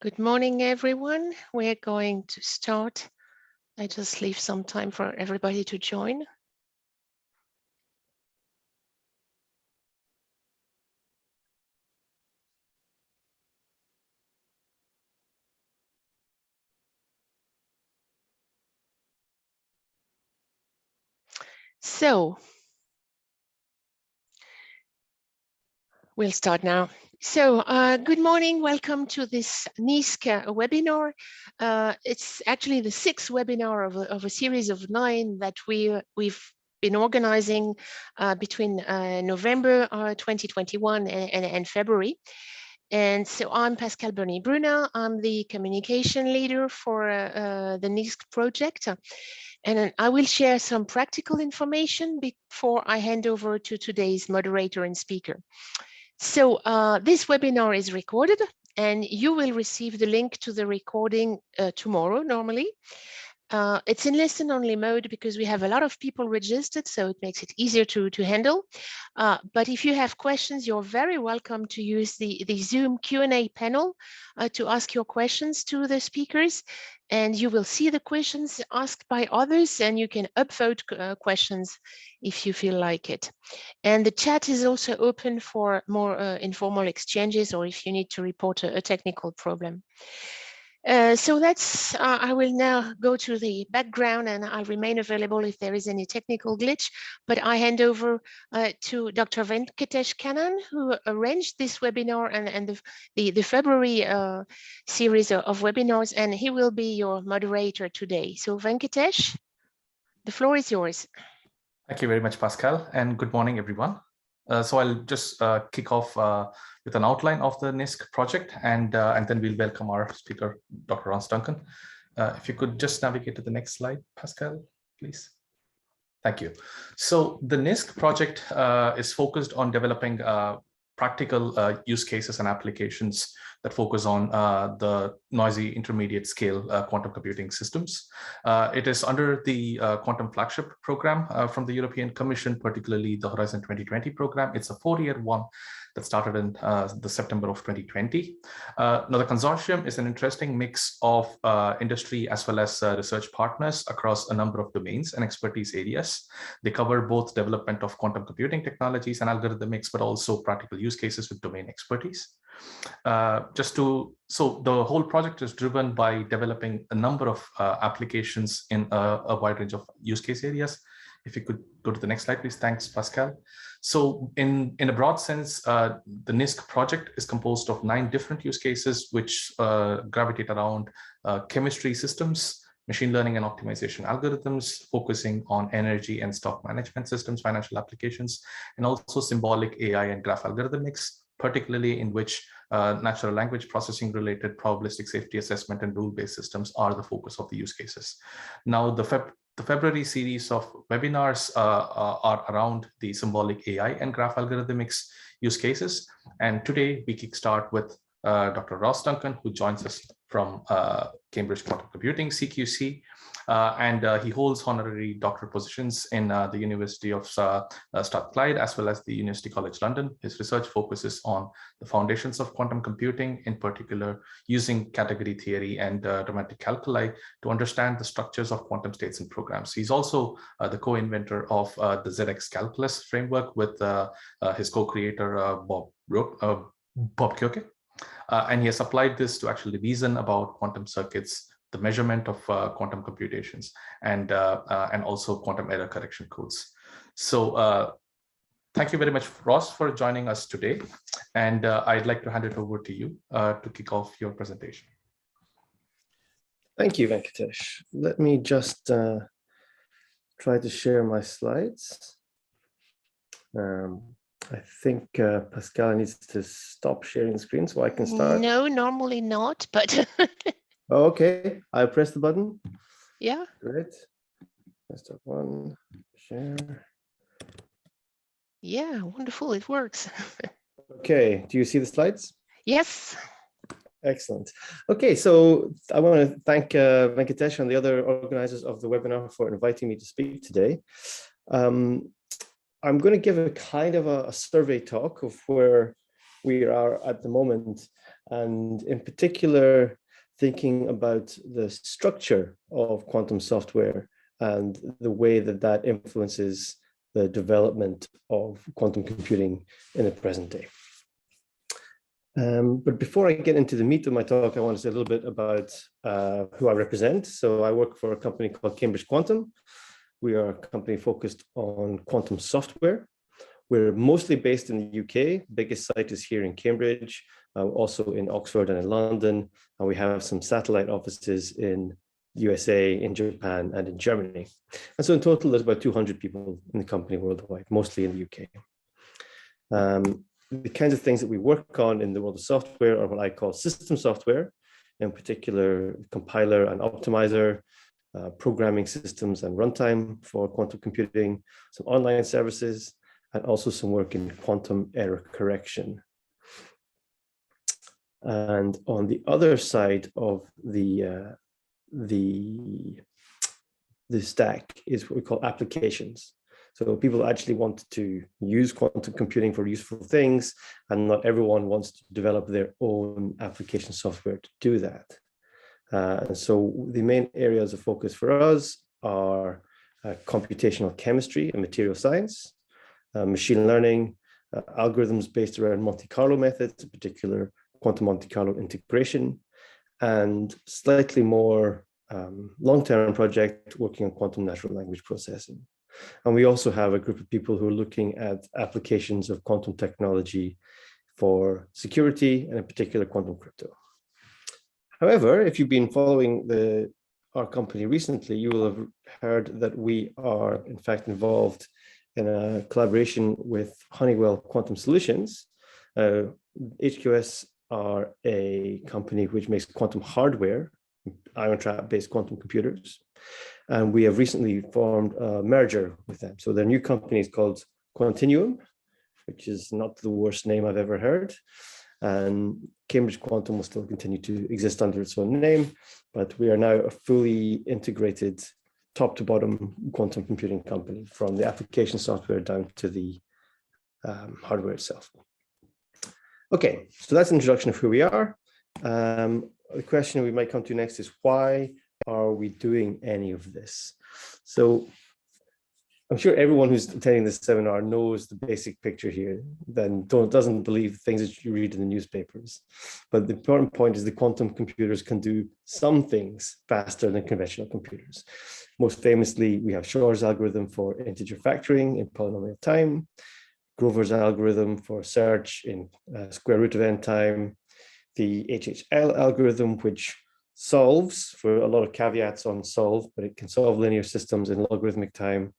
Good morning, everyone. We're going to start. I just leave some time for everybody to join. So we'll start now. So good morning. Welcome to this NISQ webinar. It's actually the 6th webinar of a series of 9 that we've been organizing between November 2021 and February. And so I'm Pascal Bernier-Brunner. I'm the communication leader for the NISQ project. And I will share some practical information before I hand over to today's moderator and speaker. So this webinar is recorded and you will receive the link to the recording tomorrow normally. It's in listen-only mode because we have a lot of people registered, so it makes it easier to handle. But if you have questions, you're very welcome to use the Zoom Q&A panel to ask your questions to the speakers. And you will see the questions asked by others, and you can upvote questions if you feel like it. And the chat is also open for more informal exchanges, or if you need to report a technical problem. So that's, I will now go to the background and I'll remain available if there is any technical glitch, but I hand over to Dr. Venkatesh Kannan, who arranged this webinar and the February series of webinars, and he will be your moderator today. So Venkatesh, the floor is yours. Thank you very much, Pascal, and good morning, everyone. So I'll just kick off with an outline of the NISQ project, and then we'll welcome our speaker, Dr. Duncan. If you could just navigate to the next slide, Pascal, please. Thank you. So the NISQ project is focused on developing practical use cases and applications that focus on the noisy intermediate scale quantum computing systems. It is under the Quantum Flagship Program from the European Commission, particularly the Horizon 2020 program. It's a 4-year one that started in the September of 2020. Now, the consortium is an interesting mix of industry as well as research partners across a number of domains and expertise areas. They cover both development of quantum computing technologies and algorithmics, but also practical use cases with domain expertise. So the whole project is driven by developing a number of applications in a wide range of use case areas. If you could go to the next slide, please. Thanks, Pascal. So in a broad sense, the NISQ project is composed of 9 different use cases, which gravitate around chemistry systems, machine learning and optimization algorithms, focusing on energy and stock management systems, financial applications, and also symbolic AI and graph algorithmics, particularly in which natural language processing related probabilistic safety assessment and rule-based systems are the focus of the use cases. Now, the February series of webinars are around the symbolic AI and graph algorithmics use cases. And today we kickstart with Dr. Duncan, who joins us from Cambridge Quantum Computing, CQC, and he holds honorary doctorate positions in the University of Strathclyde as well as the University College London. His research focuses on the foundations of quantum computing, in particular using category theory and dramatic calculi to understand the structures of quantum states and programs. He's also the co-inventor of the ZX calculus framework with his co-creator Bob Kyoke. And he has applied this to actually reason about quantum circuits, the measurement of quantum computations, and also quantum error correction codes. So thank you very much, Ross, for joining us today. And I'd like to hand it over to you to kick off your presentation. Thank you, Venkatesh. Let me just try to share my slides. I think Pascal needs to stop sharing the screen so I can start. No, normally not, but okay, I press the button. Yeah. Great. Let's start one, share. Yeah, wonderful, it works. Okay, do you see the slides? Yes. Excellent. Okay, so I want to thank Venkatesh and the other organizers of the webinar for inviting me to speak today. I'm going to give a kind of a survey talk of where we are at the moment and in particular, thinking about the structure of quantum software and the way that that influences the development of quantum computing in the present day. But before I get into the meat of my talk, I want to say a little bit about who I represent. So I work for a company called Cambridge Quantum. We are a company focused on quantum software. We're mostly based in the UK. Biggest site is here in Cambridge, also in Oxford and in London. And we have some satellite offices in USA, in Japan, and in Germany. And so in total, there's about 200 people in the company worldwide, mostly in the UK. The kinds of things that we work on in the world of software are what I call system software, in particular, compiler and optimizer, programming systems and runtime for quantum computing, some online services, and also some work in quantum error correction. And on the other side of the stack is what we call applications. So people actually want to use quantum computing for useful things, and not everyone wants to develop their own application software to do that. And so the main areas of focus for us are computational chemistry and material science, machine learning, algorithms based around Monte Carlo methods, in particular quantum Monte Carlo integration, and slightly more long-term project working on quantum natural language processing. And we also have a group of people who are looking at applications of quantum technology for security, and in particular quantum crypto. However, if you've been following our company recently, you will have heard that we are in fact involved in a collaboration with Honeywell Quantum Solutions. HQS are a company which makes quantum hardware, ion trap-based quantum computers. And we have recently formed a merger with them. So their new company is called Quantinuum, which is not the worst name I've ever heard. And Cambridge Quantum will still continue to exist under its own name, but we are now a fully integrated top to bottom quantum computing company, from the application software down to the hardware itself. Okay, so that's an introduction of who we are. The question we might come to next is, why are we doing any of this? So I'm sure everyone who's attending this seminar knows the basic picture here, then doesn't believe things that you read in the newspapers. But the important point is the quantum computers can do some things faster than conventional computers. Most famously, we have Shor's algorithm for integer factoring in polynomial time, Grover's algorithm for search in square root of n time, the HHL algorithm, which solves, for a lot of caveats on solve, but it can solve linear systems in logarithmic time.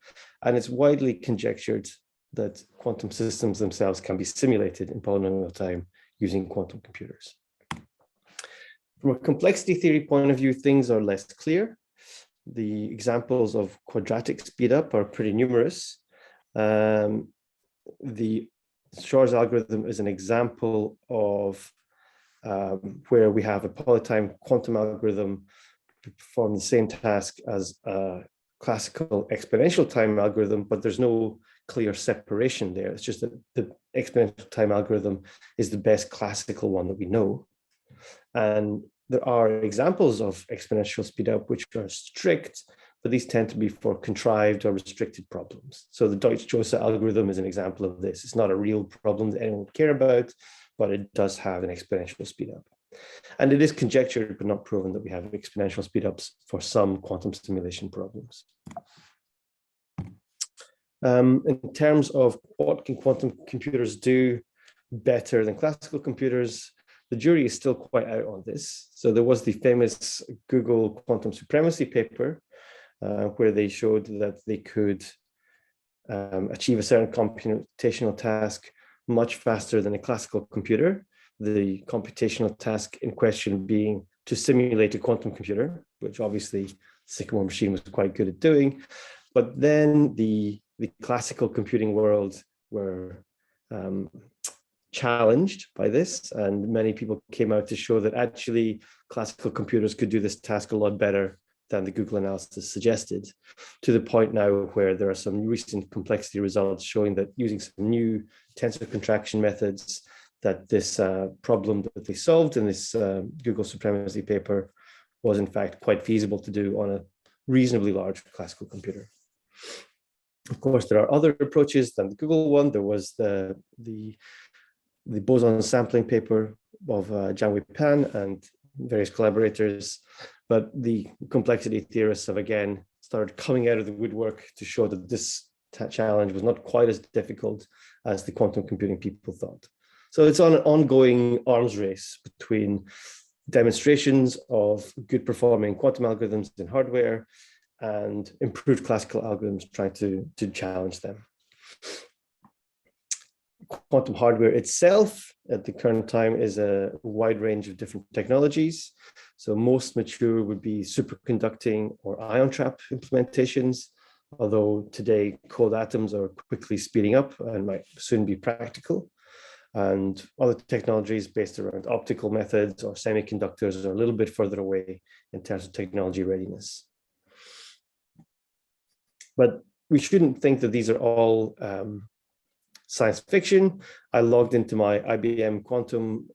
And it's widely conjectured that quantum systems themselves can be simulated in polynomial time using quantum computers. From a complexity theory point of view, things are less clear. The examples of quadratic speedup are pretty numerous. The Shor's algorithm is an example of where we have a polytime quantum algorithm to perform the same task as a classical exponential time algorithm, but there's no clear separation there. It's just that the exponential time algorithm is the best classical one that we know. And there are examples of exponential speedup which are strict, but these tend to be for contrived or restricted problems. So the Deutsch-Jozsa algorithm is an example of this. It's not a real problem that anyone would care about, but it does have an exponential speedup. And it is conjectured, but not proven, that we have exponential speedups for some quantum simulation problems. In terms of what can quantum computers do better than classical computers, the jury is still quite out on this. So there was the famous Google quantum supremacy paper, where they showed that they could achieve a certain computational task much faster than a classical computer. The computational task in question being to simulate a quantum computer, which obviously the Sycamore machine was quite good at doing. But then the classical computing world were challenged by this, and many people came out to show that actually classical computers could do this task a lot better than the Google analysis suggested, to the point now where there are some recent complexity results showing that using some new tensor contraction methods, that this problem that they solved in this Google supremacy paper was in fact quite feasible to do on a reasonably large classical computer. Of course, there are other approaches than the Google one. There was the boson sampling paper of Jianwei Pan and various collaborators, but the complexity theorists have again started coming out of the woodwork to show that this challenge was not quite as difficult as the quantum computing people thought. So it's on an ongoing arms race between demonstrations of good performing quantum algorithms in hardware and improved classical algorithms trying to challenge them. Quantum hardware itself at the current time is a wide range of different technologies. So most mature would be superconducting or ion trap implementations, although today cold atoms are quickly speeding up and might soon be practical. And other technologies based around optical methods or semiconductors are a little bit further away in terms of technology readiness. But we shouldn't think that these are all science fiction. I logged into my IBM Quantum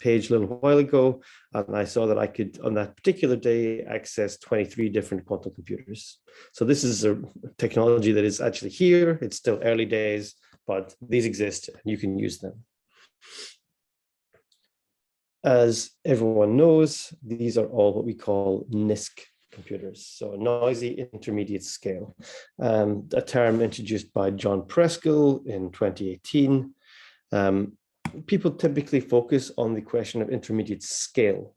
page a little while ago, and I saw that I could, on that particular day, access 23 different quantum computers. So this is a technology that is actually here. It's still early days, but these exist and you can use them. As everyone knows, these are all what we call NISQ computers, so noisy intermediate scale, a term introduced by John Preskill in 2018. People typically focus on the question of intermediate scale.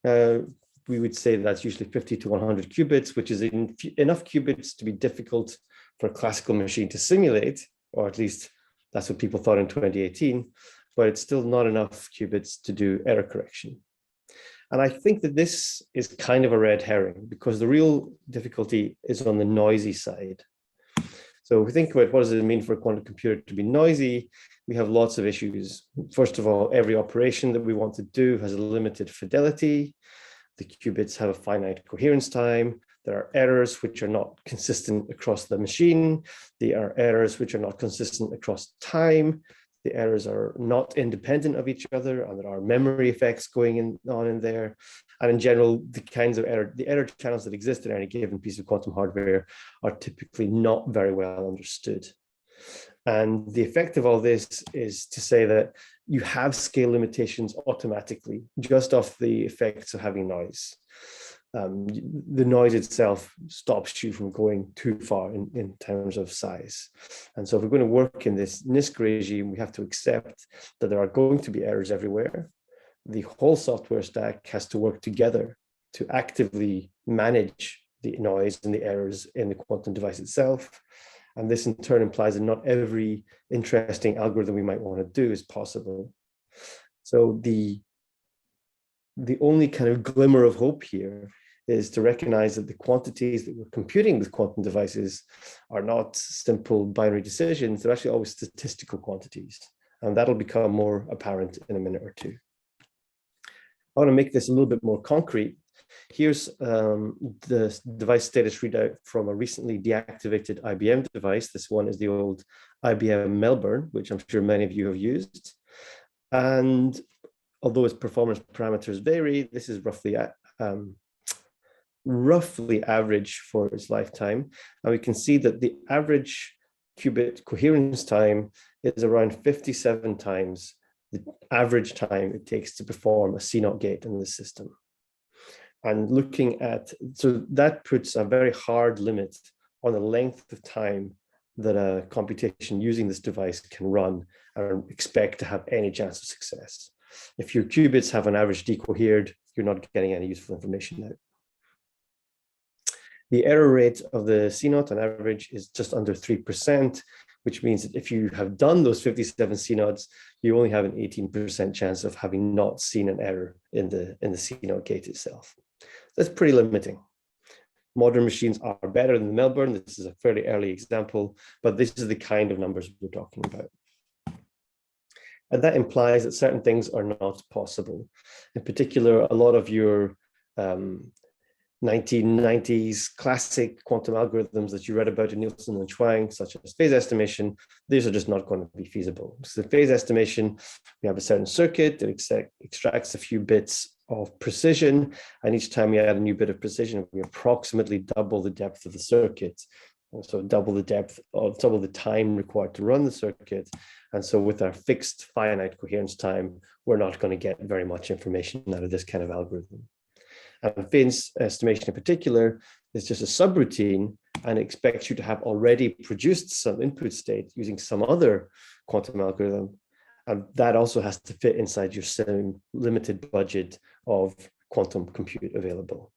We would say that's usually 50 to 100 qubits, which is enough qubits to be difficult for a classical machine to simulate, or at least that's what people thought in 2018, but it's still not enough qubits to do error correction. And I think that this is kind of a red herring because the real difficulty is on the noisy side. So if we think about what does it mean for a quantum computer to be noisy, we have lots of issues. First of all, every operation that we want to do has a limited fidelity. The qubits have a finite coherence time. There are errors which are not consistent across the machine. There are errors which are not consistent across time. The errors are not independent of each other, and there are memory effects going on in there. And in general, the kinds of the error channels that exist in any given piece of quantum hardware are typically not very well understood. And the effect of all this is to say that you have scale limitations automatically, just off the effects of having noise. The noise itself stops you from going too far in terms of size. And so if we're going to work in this NISQ regime, we have to accept that there are going to be errors everywhere. The whole software stack has to work together to actively manage the noise and the errors in the quantum device itself. And this in turn implies that not every interesting algorithm we might want to do is possible. So the only kind of glimmer of hope here is to recognize that the quantities that we're computing with quantum devices are not simple binary decisions. They're actually always statistical quantities. And that'll become more apparent in a minute or two. I want to make this a little bit more concrete. Here's the device status readout from a recently deactivated IBM device. This one is the old IBM Melbourne, which I'm sure many of you have used. And although its performance parameters vary, this is roughly average for its lifetime. And we can see that the average qubit coherence time is around 57 times the average time it takes to perform a CNOT gate in the system. And looking at, so that puts a very hard limit on the length of time that a computation using this device can run and expect to have any chance of success. If your qubits have an average decohered, you're not getting any useful information out. The error rate of the CNOT on average is just under 3%, which means that if you have done those 57 CNOTs, you only have an 18% chance of having not seen an error in the CNOT gate itself. That's pretty limiting. Modern machines are better than the Melbourne. This is a fairly early example, but this is the kind of numbers we're talking about. And that implies that certain things are not possible. In particular, a lot of your 1990s classic quantum algorithms that you read about in Nielsen and Schwang, such as phase estimation, these are just not going to be feasible. So phase estimation, we have a certain circuit that extracts a few bits of precision, and each time we add a new bit of precision, we approximately double the depth of the circuit. Also double the time required to run the circuit. And so with our fixed finite coherence time, we're not going to get very much information out of this kind of algorithm. And phase estimation in particular is just a subroutine and expects you to have already produced some input state using some other quantum algorithm. And that also has to fit inside your same limited budget of quantum compute available.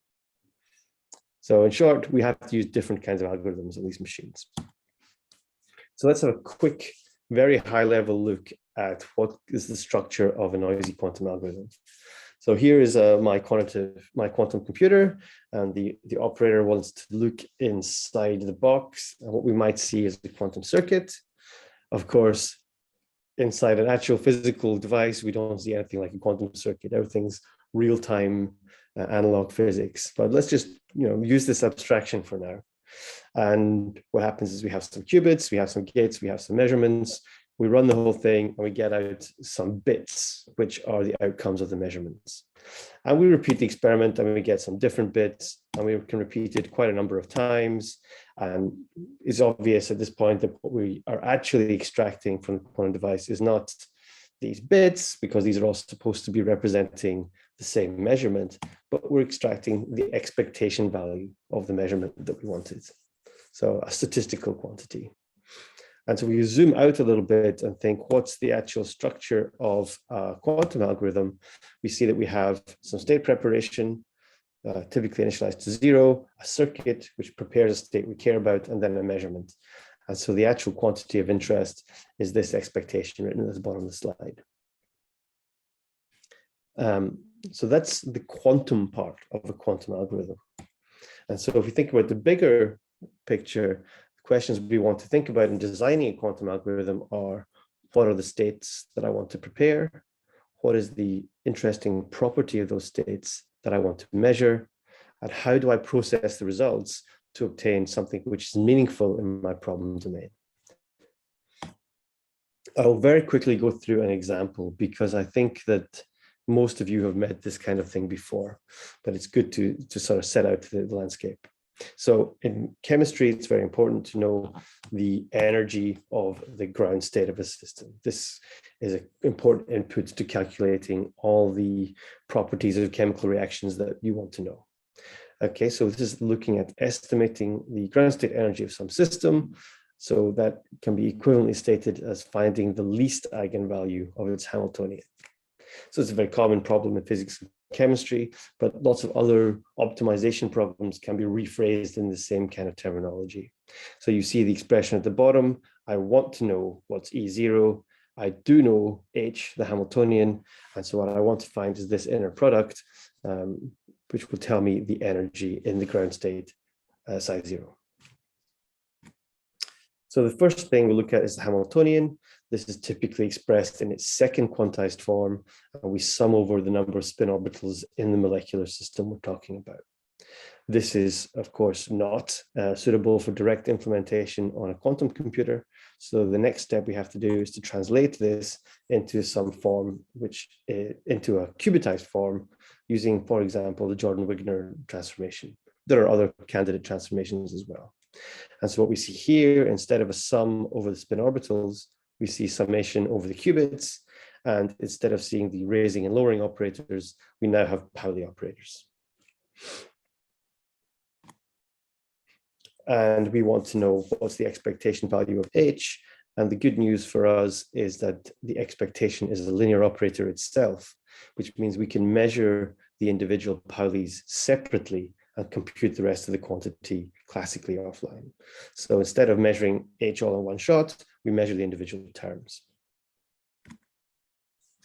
So in short, we have to use different kinds of algorithms on these machines. So let's have a quick, very high level look at what is the structure of a noisy quantum algorithm. So here is my quantum computer, and the operator wants to look inside the box. And what we might see is the quantum circuit. Of course, inside an actual physical device, we don't see anything like a quantum circuit. Everything's real-time analog physics. But let's just use this abstraction for now. And what happens is we have some qubits, we have some gates, we have some measurements. We run the whole thing and we get out some bits, which are the outcomes of the measurements. And we repeat the experiment and we get some different bits, and we can repeat it quite a number of times. And it's obvious at this point that what we are actually extracting from the quantum device is not these bits, because these are all supposed to be representing the same measurement, but we're extracting the expectation value of the measurement that we wanted. So a statistical quantity. And so we zoom out a little bit and think, what's the actual structure of a quantum algorithm? We see that we have some state preparation, typically initialized to 0, a circuit which prepares a state we care about, and then a measurement. And so the actual quantity of interest is this expectation written at the bottom of the slide. So that's the quantum part of a quantum algorithm. And so if we think about the bigger picture, the questions we want to think about in designing a quantum algorithm are, what are the states that I want to prepare? What is the interesting property of those states that I want to measure? And how do I process the results to obtain something which is meaningful in my problem domain? I'll very quickly go through an example, because I think that most of you have met this kind of thing before, but it's good to sort of set out the landscape. So in chemistry, it's very important to know the energy of the ground state of a system. This is an important input to calculating all the properties of chemical reactions that you want to know. Okay, so this is looking at estimating the ground state energy of some system. So that can be equivalently stated as finding the least eigenvalue of its Hamiltonian. So it's a very common problem in physics and chemistry, but lots of other optimization problems can be rephrased in the same kind of terminology. So you see the expression at the bottom. I want to know what's E0. I do know H, the Hamiltonian. And so what I want to find is this inner product, which will tell me the energy in the ground state psi 0. So the first thing we look at is the Hamiltonian. This is typically expressed in its second quantized form, and we sum over the number of spin orbitals in the molecular system we're talking about. This is, of course, not suitable for direct implementation on a quantum computer. So the next step we have to do is to translate this into some form, into a qubitized form, using, for example, the Jordan-Wigner transformation. There are other candidate transformations as well. And so what we see here, instead of a sum over the spin orbitals, we see summation over the qubits. And instead of seeing the raising and lowering operators, we now have Pauli operators. And we want to know what's the expectation value of H. And the good news for us is that the expectation is a linear operator itself, which means we can measure the individual Paulis separately and compute the rest of the quantity classically offline. So instead of measuring H all in one shot, we measure the individual terms.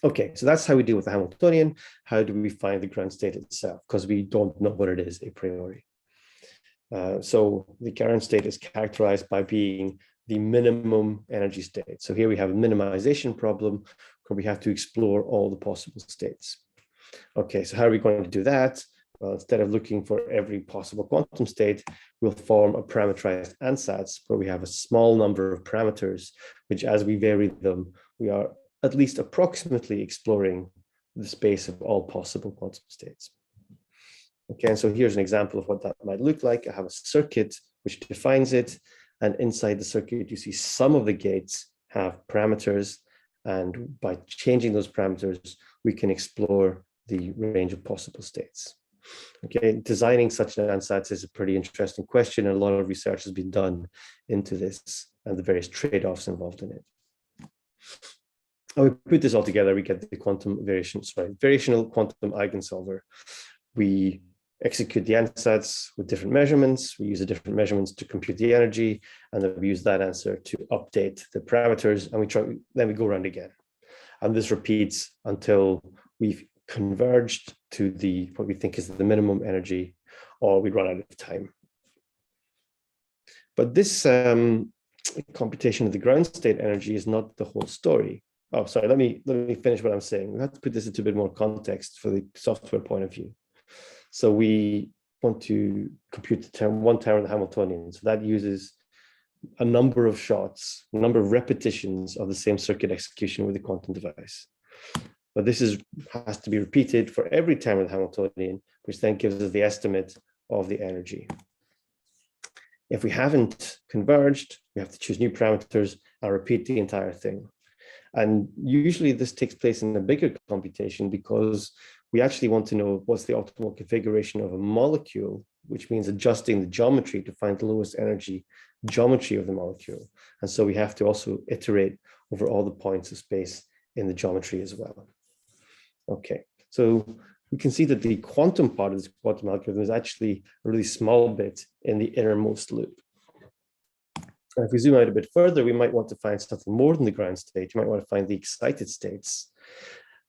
Okay, so that's how we deal with the Hamiltonian. How do we find the ground state itself? Because we don't know what it is a priori. So the ground state is characterized by being the minimum energy state. So here we have a minimization problem where we have to explore all the possible states. Okay, so how are we going to do that? Well, instead of looking for every possible quantum state, we'll form a parameterized ansatz where we have a small number of parameters, which as we vary them, we are at least approximately exploring the space of all possible quantum states. Okay, and so here's an example of what that might look like. I have a circuit which defines it, and inside the circuit, you see some of the gates have parameters, and by changing those parameters, we can explore the range of possible states. Okay, designing such an ansatz is a pretty interesting question, and a lot of research has been done into this and the various trade-offs involved in it. And we put this all together, we get the variational quantum Eigensolver. We execute the ansatz with different measurements. We use the different measurements to compute the energy, and then we use that answer to update the parameters, and then we go around again. And this repeats until we've converged to what we think is the minimum energy, or we run out of time. But this computation of the ground state energy is not the whole story. Oh, sorry, let me finish what I'm saying. We have to put this into a bit more context for the software point of view. So we want to compute one term of the Hamiltonian. So that uses a number of shots, a number of repetitions of the same circuit execution with the quantum device. But this has to be repeated for every term of the Hamiltonian, which then gives us the estimate of the energy. If we haven't converged, we have to choose new parameters and repeat the entire thing. And usually this takes place in a bigger computation because we actually want to know what's the optimal configuration of a molecule, which means adjusting the geometry to find the lowest energy geometry of the molecule. And so we have to also iterate over all the points of space in the geometry as well. Okay, so we can see that the quantum part of this quantum algorithm is actually a really small bit in the innermost loop. And if we zoom out a bit further, we might want to find something more than the ground state. You might want to find the excited states.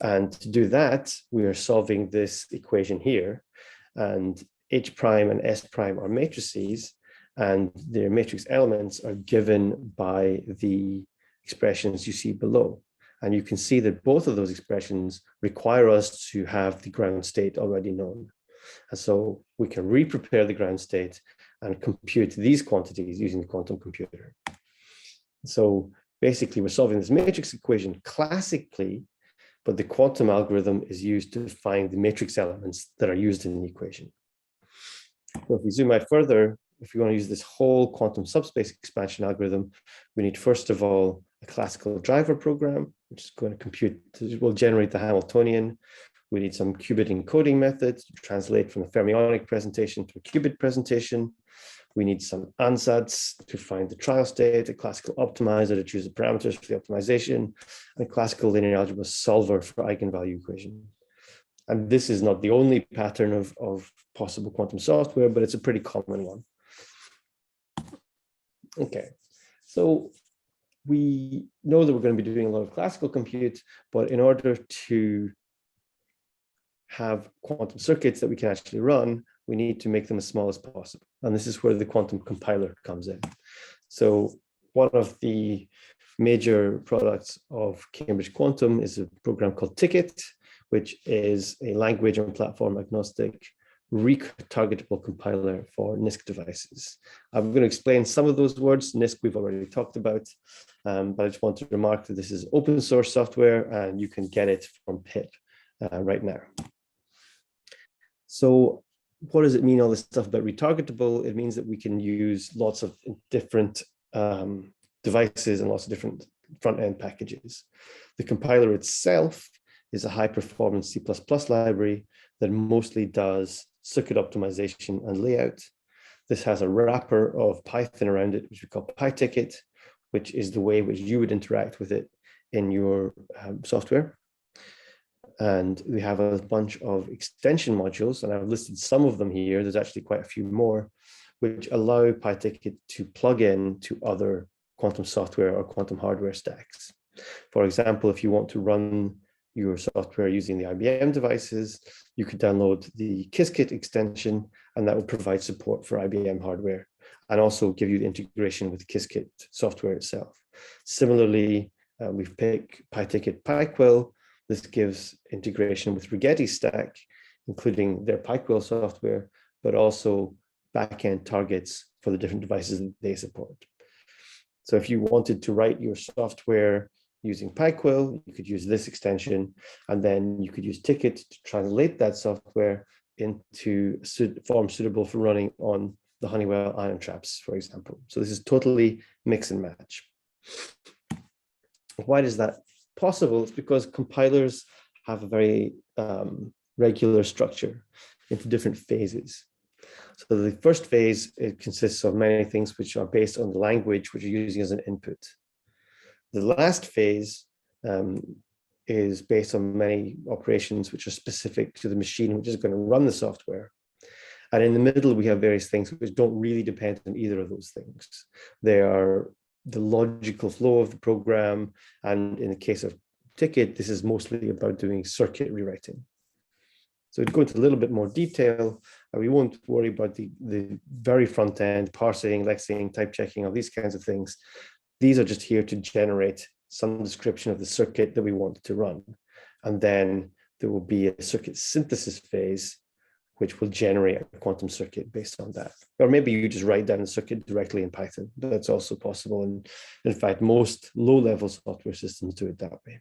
And to do that, we are solving this equation here. And H prime and S prime are matrices, and their matrix elements are given by the expressions you see below. And you can see that both of those expressions require us to have the ground state already known. And so we can re-prepare the ground state and compute these quantities using the quantum computer. So basically, we're solving this matrix equation classically, but the quantum algorithm is used to find the matrix elements that are used in the equation. So if we zoom out further, if we want to use this whole quantum subspace expansion algorithm, we need, first of all, a classical driver program, which is going to compute, will generate the Hamiltonian. We need some qubit encoding methods to translate from a fermionic presentation to a qubit presentation. We need some ansatz to find the trial state, a classical optimizer to choose the parameters for the optimization, and a classical linear algebra solver for eigenvalue equation. And this is not the only pattern of possible quantum software, but it's a pretty common one. Okay, so we know that we're going to be doing a lot of classical compute, but in order to have quantum circuits that we can actually run, we need to make them as small as possible. And this is where the quantum compiler comes in. So one of the major products of Cambridge Quantum is a program called Ticket, which is a language and platform agnostic retargetable compiler for NISQ devices. I'm going to explain some of those words. NISQ we've already talked about, but I just want to remark that this is open source software and you can get it from PIP right now. So what does it mean, all this stuff about retargetable? It means that we can use lots of different devices and lots of different front-end packages. The compiler itself is a high-performance C++ library that mostly does circuit optimization and layout. This has a wrapper of Python around it, which we call PyTicket, which is the way which you would interact with it in your software. And we have a bunch of extension modules, and I've listed some of them here. There's actually quite a few more, which allow PyTicket to plug in to other quantum software or quantum hardware stacks. For example, if you want to run your software using the IBM devices, you could download the Qiskit extension, and that will provide support for IBM hardware and also give you the integration with Qiskit software itself. Similarly, we've picked PyTicket PyQuil. This gives integration with Rigetti stack including their Pike-Wheel software, but also backend targets for the different devices that they support. So if you wanted to write your software using Pike-Wheel, you could use this extension, and then you could use Ticket to translate that software into a form suitable for running on the Honeywell ion traps, for example. So this is totally mix and match. Why is that possible? It's because compilers have a very regular structure into different phases. So the first phase, it consists of many things which are based on the language which you're using as an input. The last phase is based on many operations which are specific to the machine which is going to run the software. And in the middle, we have various things which don't really depend on either of those things. They are the logical flow of the program. And in the case of Ticket, this is mostly about doing circuit rewriting. So to go into a little bit more detail, we won't worry about the very front end, parsing, lexing, type checking, all these kinds of things. These are just here to generate some description of the circuit that we want to run. And then there will be a circuit synthesis phase, which will generate a quantum circuit based on that. Or maybe you just write down the circuit directly in Python. That's also possible. And in fact, most low-level software systems do it that way.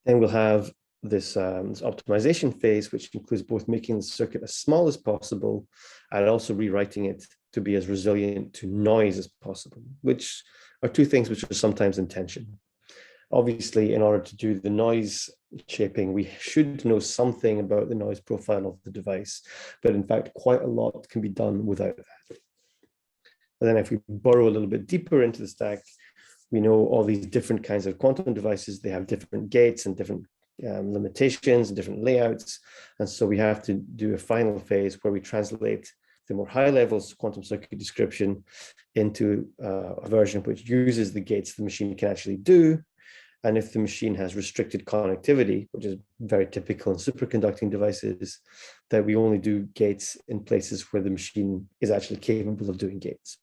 Then we'll have this optimization phase, which includes both making the circuit as small as possible and also rewriting it to be as resilient to noise as possible, which are two things which are sometimes in tension. Obviously, in order to do the noise shaping, we should know something about the noise profile of the device, but in fact, quite a lot can be done without that. And then if we burrow a little bit deeper into the stack, we know all these different kinds of quantum devices, they have different gates and different limitations and different layouts. And so we have to do a final phase where we translate the more high levels quantum circuit description into a version which uses the gates the machine can actually do. And if the machine has restricted connectivity, which is very typical in superconducting devices, that we only do gates in places where the machine is actually capable of doing gates.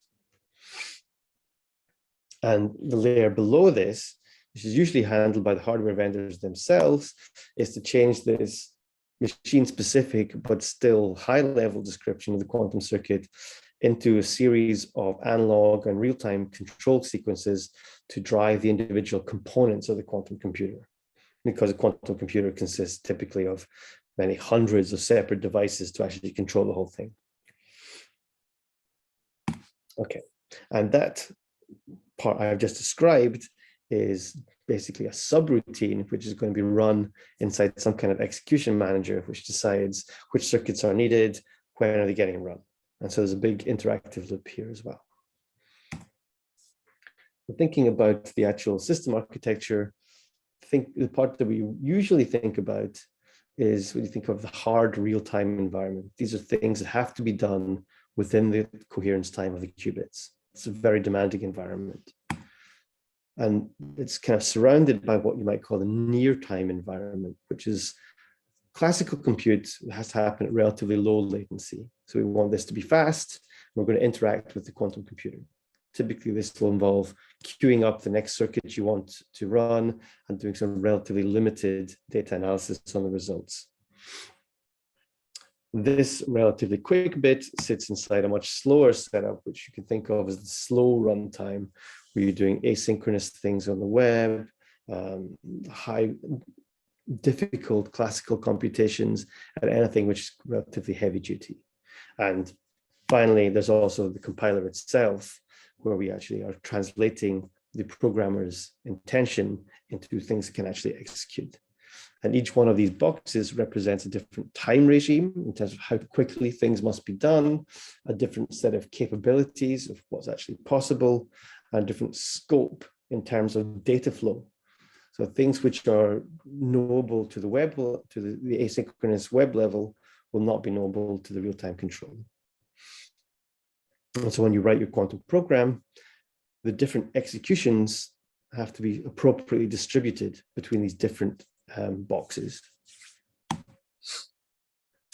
And the layer below this, which is usually handled by the hardware vendors themselves, is to change this machine-specific but still high-level description of the quantum circuit into a series of analog and real-time control sequences to drive the individual components of the quantum computer. Because a quantum computer consists typically of many hundreds of separate devices to actually control the whole thing. Okay, and that part I've just described is basically a subroutine which is going to be run inside some kind of execution manager which decides which circuits are needed, when are they getting run. And so there's a big interactive loop here as well. Thinking about the actual system architecture, I think the part that we usually think about is when you think of the hard real-time environment. These are things that have to be done within the coherence time of the qubits. It's a very demanding environment. And it's kind of surrounded by what you might call the near-time environment, which is classical compute has to happen at relatively low latency. So we want this to be fast. We're going to interact with the quantum computer. Typically, this will involve queuing up the next circuit you want to run and doing some relatively limited data analysis on the results. This relatively quick bit sits inside a much slower setup, which you can think of as the slow runtime, where you're doing asynchronous things on the web, high difficult classical computations, and anything which is relatively heavy duty. And finally, there's also the compiler itself, where we actually are translating the programmer's intention into things that can actually execute. And each one of these boxes represents a different time regime in terms of how quickly things must be done, a different set of capabilities of what's actually possible, and a different scope in terms of data flow. So things which are knowable to the web, to the asynchronous web level, will not be knowable to the real-time control. And so when you write your quantum program, the different executions have to be appropriately distributed between these different boxes.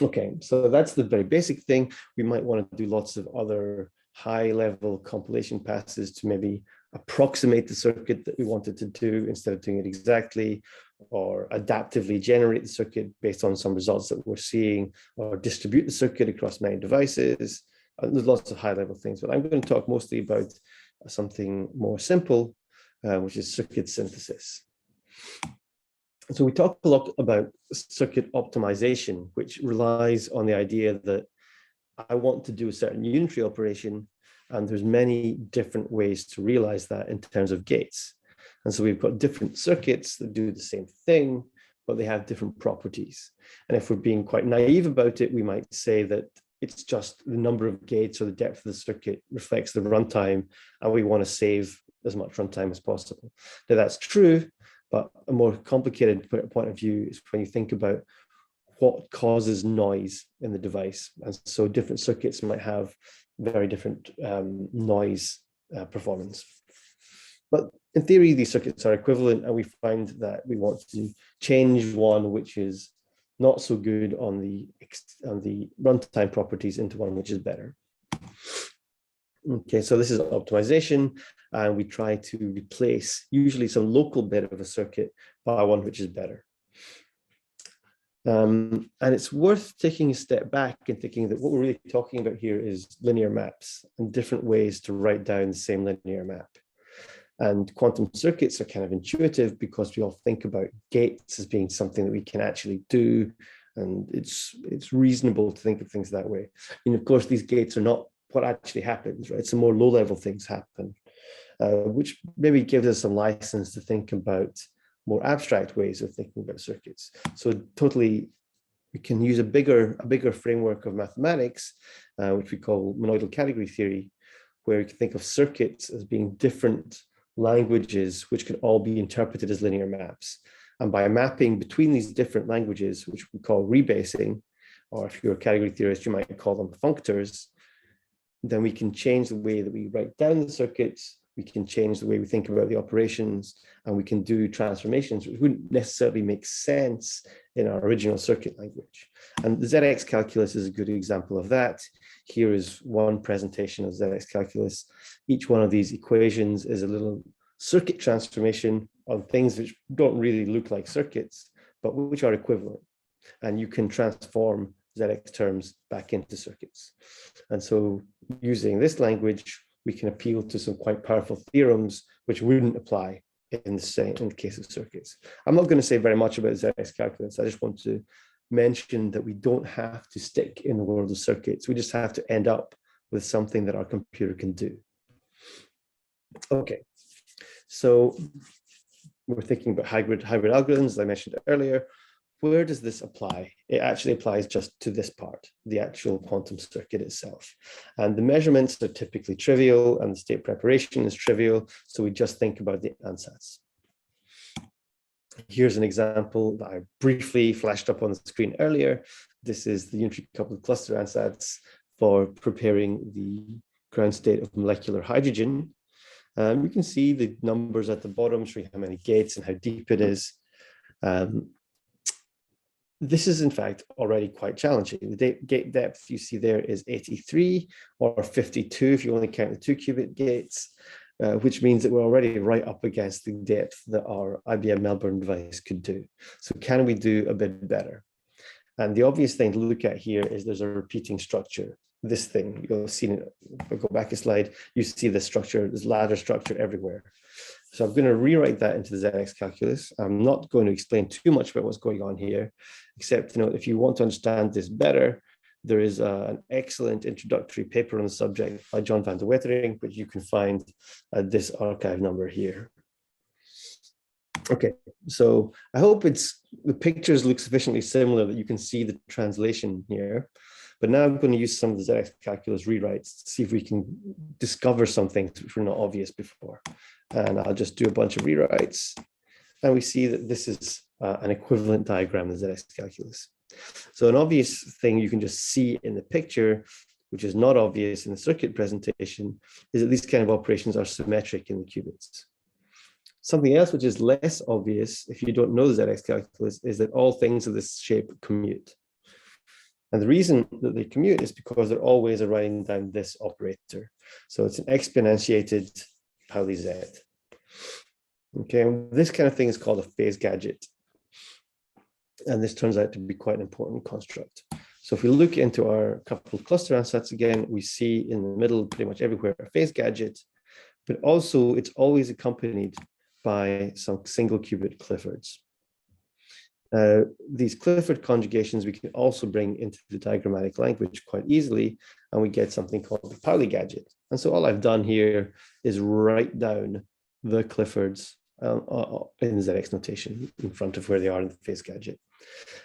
Okay, so that's the very basic thing. We might want to do lots of other high-level compilation passes to maybe approximate the circuit that we wanted to do instead of doing it exactly, or adaptively generate the circuit based on some results that we're seeing, or distribute the circuit across many devices. There's lots of high-level things, but I'm going to talk mostly about something more simple, which is circuit synthesis. So we talk a lot about circuit optimization, which relies on the idea that I want to do a certain unitary operation, and there's many different ways to realize that in terms of gates. And so we've got different circuits that do the same thing, but they have different properties. And if we're being quite naive about it, we might say that it's just the number of gates or the depth of the circuit reflects the runtime, and we want to save as much runtime as possible. Now that's true, but a more complicated point of view is when you think about what causes noise in the device. And so different circuits might have very different noise performance. But in theory, these circuits are equivalent, and we find that we want to change one which is not so good on the runtime properties into one which is better. Okay, so this is optimization, and we try to replace usually some local bit of a circuit by one which is better. And it's worth taking a step back and thinking that what we're really talking about here is linear maps and different ways to write down the same linear map. And quantum circuits are kind of intuitive because we all think about gates as being something that we can actually do. And it's reasonable to think of things that way. And of course, these gates are not what actually happens, right? Some more low-level things happen, which maybe gives us some license to think about more abstract ways of thinking about circuits. So totally, we can use a bigger framework of mathematics, which we call monoidal category theory, where we can think of circuits as being different languages which can all be interpreted as linear maps. And by mapping between these different languages, which we call rebasing, or if you're a category theorist, you might call them functors, then we can change the way that we write down the circuits, we can change the way we think about the operations, and we can do transformations which wouldn't necessarily make sense in our original circuit language. And the ZX calculus is a good example of that. Here is one presentation of ZX calculus. Each one of these equations is a little circuit transformation on things which don't really look like circuits, but which are equivalent. And you can transform ZX terms back into circuits. And so using this language, we can appeal to some quite powerful theorems which wouldn't apply in the case of circuits. I'm not going to say very much about ZX calculus. I just want to mention that we don't have to stick in the world of circuits. We just have to end up with something that our computer can do. Okay, so we're thinking about hybrid algorithms, as I mentioned earlier. Where does this apply? It actually applies just to this part, the actual quantum circuit itself. And the measurements are typically trivial and the state preparation is trivial. So we just think about the ansatz. Here's an example that I briefly flashed up on the screen earlier. This is the unitary coupled cluster ansatz for preparing the ground state of molecular hydrogen. You can see the numbers at the bottom showing how many gates and how deep it is. This is in fact already quite challenging. The gate depth you see there is 83 or 52 if you only count the 2 qubit gates, which means that we're already right up against the depth that our IBM Melbourne device could do. So can we do a bit better? And the obvious thing to look at here is there's a repeating structure. This thing, you'll see it, if I go back a slide, you see the structure, this ladder structure everywhere. So I'm going to rewrite that into the ZX calculus. I'm not going to explain too much about what's going on here, except to note if you want to understand this better, there is an excellent introductory paper on the subject by John van der Wetering, which you can find at this archive number here. Okay, so I hope the pictures look sufficiently similar that you can see the translation here. But now I'm going to use some of the ZX calculus rewrites to see if we can discover some things which were not obvious before. And I'll just do a bunch of rewrites. And we see that this is an equivalent diagram of the ZX calculus. So an obvious thing you can just see in the picture, which is not obvious in the circuit presentation, is that these kind of operations are symmetric in the qubits. Something else which is less obvious if you don't know the ZX calculus is that all things of this shape commute. And the reason that they commute is because they're all ways of writing down this operator. So it's an exponentiated Pauli Z. Okay, and this kind of thing is called a phase gadget. And this turns out to be quite an important construct. So if we look into our coupled cluster ansatz again, we see in the middle pretty much everywhere a phase gadget, but also it's always accompanied by some single qubit Cliffords. These Clifford conjugations we can also bring into the diagrammatic language quite easily, and we get something called the Pauli gadget. And so all I've done here is write down the Cliffords in ZX notation in front of where they are in the phase gadget.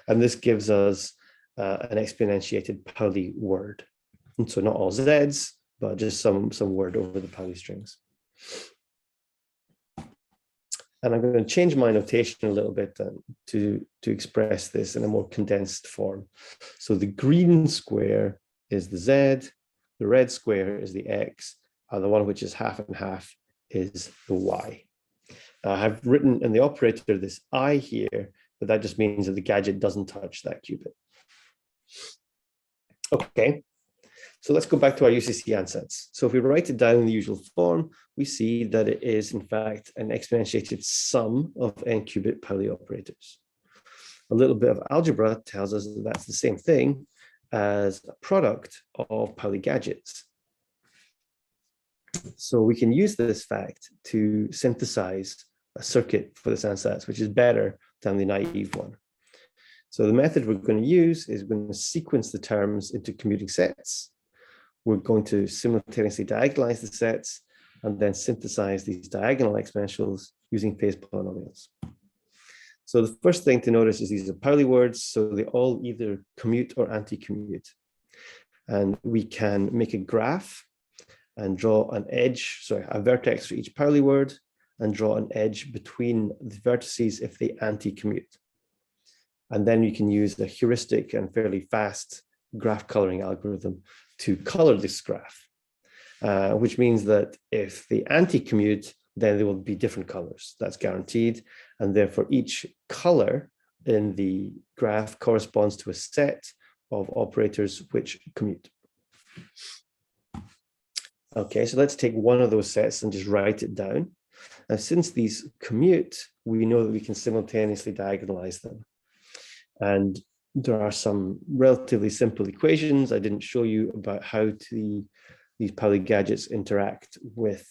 And this gives us an exponentiated Pauli word. And so not all Zs, but just some word over the Pauli strings. And I'm going to change my notation a little bit to express this in a more condensed form. So the green square is the Z, the red square is the X, and the one which is half and half is the Y. I have written in the operator this I here, but that just means that the gadget doesn't touch that qubit. Okay, so let's go back to our UCC Ansatz. So if we write it down in the usual form, we see that it is in fact an exponentiated sum of n qubit Pauli operators. A little bit of algebra tells us that that's the same thing as a product of Pauli gadgets. So we can use this fact to synthesize a circuit for this ansatz, which is better than the naive one. So the method we're going to use is we're going to sequence the terms into commuting sets. We're going to simultaneously diagonalize the sets and then synthesize these diagonal exponentials using phase polynomials. So the first thing to notice is these are Pauli words, so they all either commute or anti-commute. And we can make a graph and draw an edge, sorry, a vertex for each Pauli word, and draw an edge between the vertices if they anti-commute. And then you can use the heuristic and fairly fast graph coloring algorithm to color this graph, which means that if they anti-commute, then there will be different colors. That's guaranteed. And therefore, each color in the graph corresponds to a set of operators which commute. Okay, so let's take one of those sets and just write it down. Now, since these commute, we know that we can simultaneously diagonalize them. And there are some relatively simple equations I didn't show you about how these Pauli gadgets interact with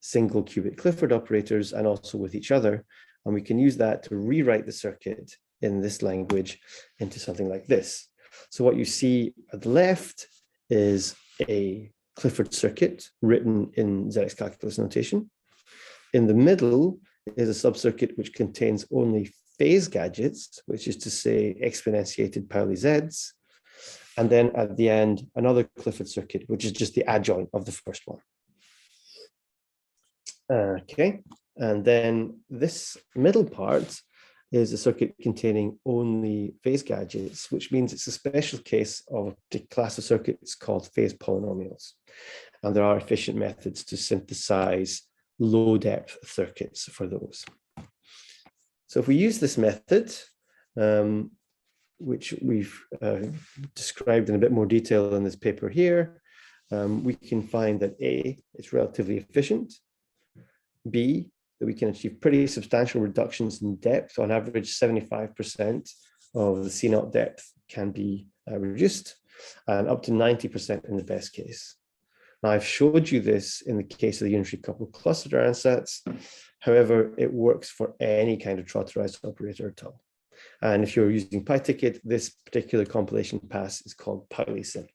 single qubit Clifford operators and also with each other. And we can use that to rewrite the circuit in this language into something like this. So what you see at the left is a Clifford circuit written in ZX calculus notation. In the middle is a subcircuit which contains only phase gadgets, which is to say exponentiated Pauli Zs. And then at the end, another Clifford circuit, which is just the adjoint of the first one. Okay, and then this middle part is a circuit containing only phase gadgets, which means it's a special case of a class of circuits called phase polynomials. And there are efficient methods to synthesize low depth circuits for those. So if we use this method, which we've described in a bit more detail in this paper here, we can find that A, it's relatively efficient, B, that we can achieve pretty substantial reductions in depth. On average, 75% of the C0 depth can be reduced, and up to 90% in the best case. Now, I've showed you this in the case of the unitary coupled cluster ansatz. However, it works for any kind of trotterized operator at all. And if you're using PyTicket, this particular compilation pass is called Pauli Simp.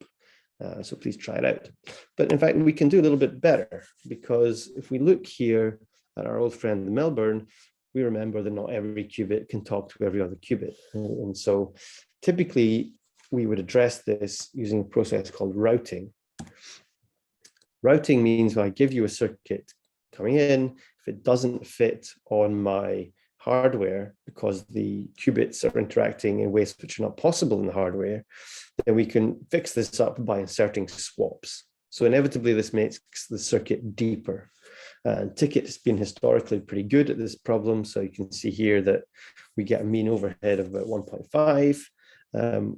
So please try it out. But in fact, we can do a little bit better, because if we look here at our old friend, the Melbourne, we remember that not every qubit can talk to every other qubit. And so typically, we would address this using a process called routing. Routing means when I give you a circuit coming in, if it doesn't fit on my hardware because the qubits are interacting in ways which are not possible in the hardware, then we can fix this up by inserting swaps. So inevitably, this makes the circuit deeper. And Ticket has been historically pretty good at this problem. So you can see here that we get a mean overhead of about 1.5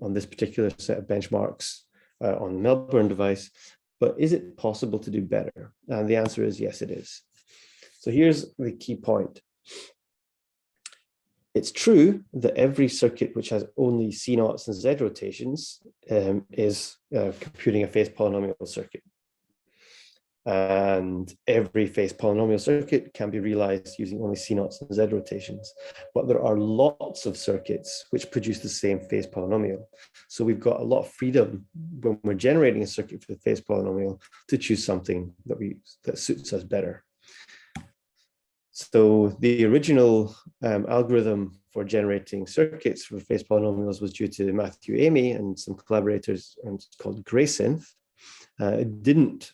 on this particular set of benchmarks on the Melbourne device. But is it possible to do better? And the answer is yes, it is. So here's the key point. It's true that every circuit which has only C naughts and Z rotations is computing a phase polynomial circuit. And every phase polynomial circuit can be realized using only C naughts and Z rotations. But there are lots of circuits which produce the same phase polynomial. So we've got a lot of freedom when we're generating a circuit for the phase polynomial to choose something that suits us better. So the original algorithm for generating circuits for phase polynomials was due to Matthew Amy and some collaborators, and it's called GraySynth. It didn't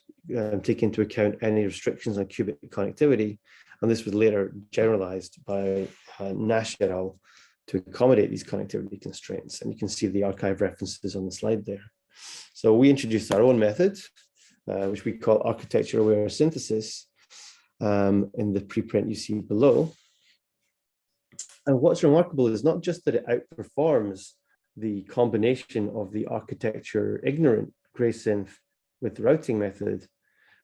take into account any restrictions on qubit connectivity, and this was later generalized by Nash et al. To accommodate these connectivity constraints. And you can see the archive references on the slide there. So we introduced our own method, which we call architecture-aware synthesis, in the preprint you see below. And what's remarkable is not just that it outperforms the combination of the architecture-ignorant GraySynth with the routing method,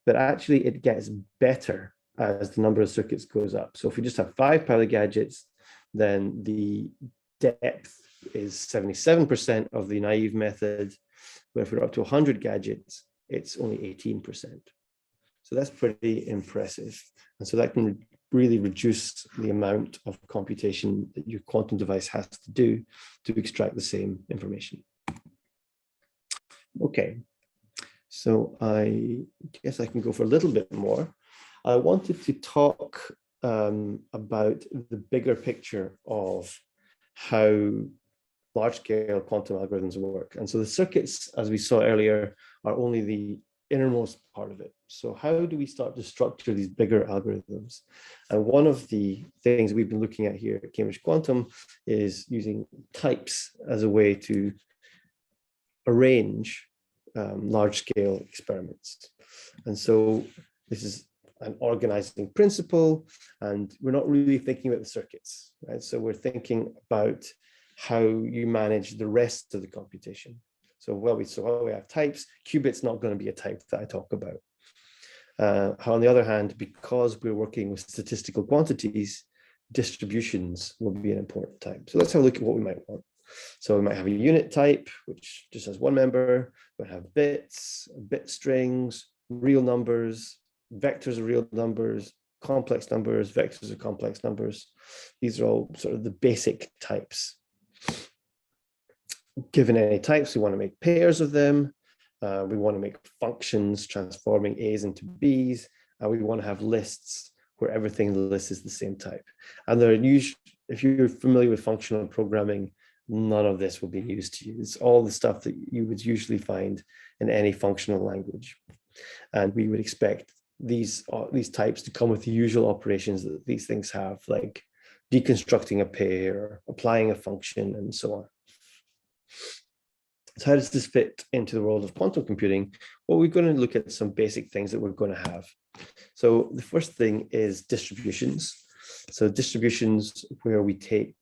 but actually it gets better as the number of circuits goes up. So if we just have 5 Pauli Gadgets, then the depth is 77% of the naive method. But if we're up to 100 gadgets, it's only 18%. So that's pretty impressive. And so that can really reduce the amount of computation that your quantum device has to do to extract the same information. Okay, so I guess I can go for a little bit more. I wanted to talk about the bigger picture of how large-scale quantum algorithms work. And so the circuits, as we saw earlier, are only the innermost part of it. So how do we start to structure these bigger algorithms? And one of the things we've been looking at here at Cambridge Quantum is using types as a way to arrange large-scale experiments. And so this is an organizing principle, and we're not really thinking about the circuits, right? So we're thinking about how you manage the rest of the computation. So while we have types, qubit's not going to be a type that I talk about. On the other hand, because we're working with statistical quantities, distributions will be an important type. So let's have a look at what we might want. So we might have a unit type, which just has one member. We'll have bits, bit strings, real numbers, vectors of real numbers, complex numbers, vectors of complex numbers. These are all sort of the basic types. Given any types, we want to make pairs of them. We want to make functions transforming A's into B's, and we want to have lists where everything in the list is the same type. And there are usually, if you're familiar with functional programming, none of this will be used to you. It's all the stuff that you would usually find in any functional language. And we would expect these types to come with the usual operations that these things have, like deconstructing a pair, applying a function, and so on. So how does this fit into the world of quantum computing? Well, we're going to look at some basic things that we're going to have. So the first thing is distributions. So distributions where we take,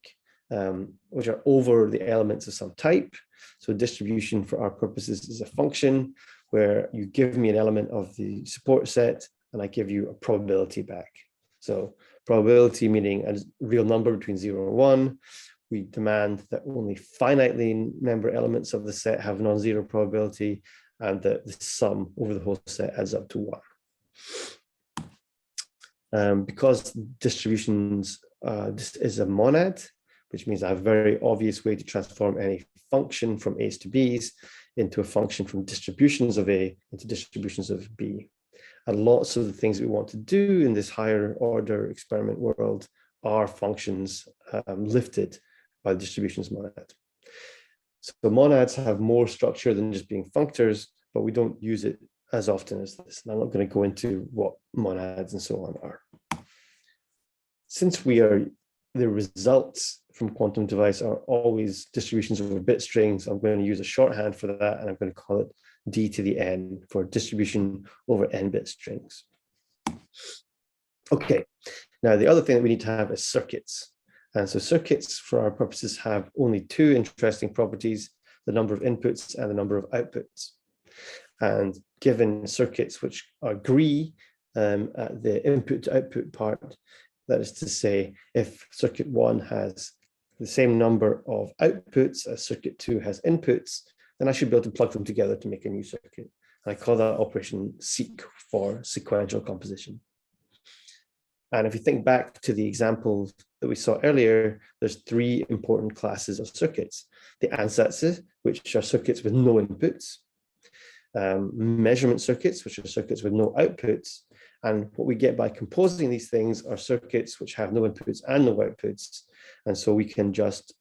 which are over the elements of some type. So distribution for our purposes is a function where you give me an element of the support set and I give you a probability back. So probability meaning a real number between 0 and 1. We demand that only finitely member elements of the set have non-zero probability and that the sum over the whole set adds up to 1. Because distributions, this is a monad, which means I have a very obvious way to transform any function from A's to B's into a function from distributions of A into distributions of B. And lots of the things we want to do in this higher order experiment world are functions lifted by the distributions monad. So monads have more structure than just being functors, but we don't use it as often as this. And I'm not going to go into what monads and so on are. Since the results from quantum device are always distributions over bit strings, I'm going to use a shorthand for that, and I'm going to call it d to the n for distribution over n bit strings. Okay, now the other thing that we need to have is circuits. And so circuits for our purposes have only two interesting properties, the number of inputs and the number of outputs. And given circuits which agree at the input to output part, that is to say, if circuit 1 has the same number of outputs as circuit 2 has inputs, then I should be able to plug them together to make a new circuit. And I call that operation seq for sequential composition. And if you think back to the example that we saw earlier, there's 3 important classes of circuits. The Ansatzes, which are circuits with no inputs, measurement circuits, which are circuits with no outputs. And what we get by composing these things are circuits which have no inputs and no outputs. And so we can just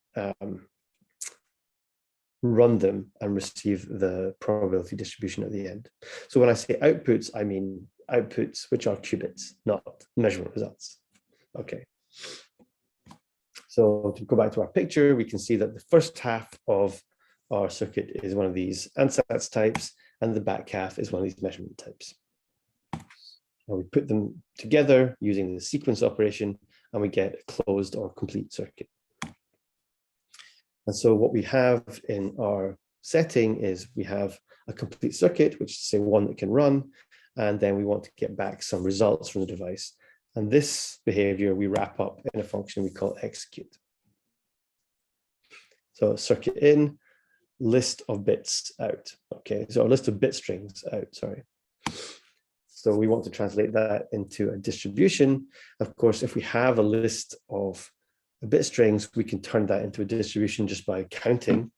run them and receive the probability distribution at the end. So when I say outputs, I mean outputs which are qubits, not measurement results. Okay. So to go back to our picture, we can see that the first half of our circuit is one of these Ansatz types, and the back half is one of these measurement types. And we put them together using the sequence operation, and we get a closed or complete circuit. And so what we have in our setting is we have a complete circuit, which is say one that can run, and then we want to get back some results from the device. And this behavior we wrap up in a function we call execute. So circuit in, list of bits out. Okay, so a list of bit strings out, sorry. So we want to translate that into a distribution. Of course, if we have a list of bit strings, we can turn that into a distribution just by counting.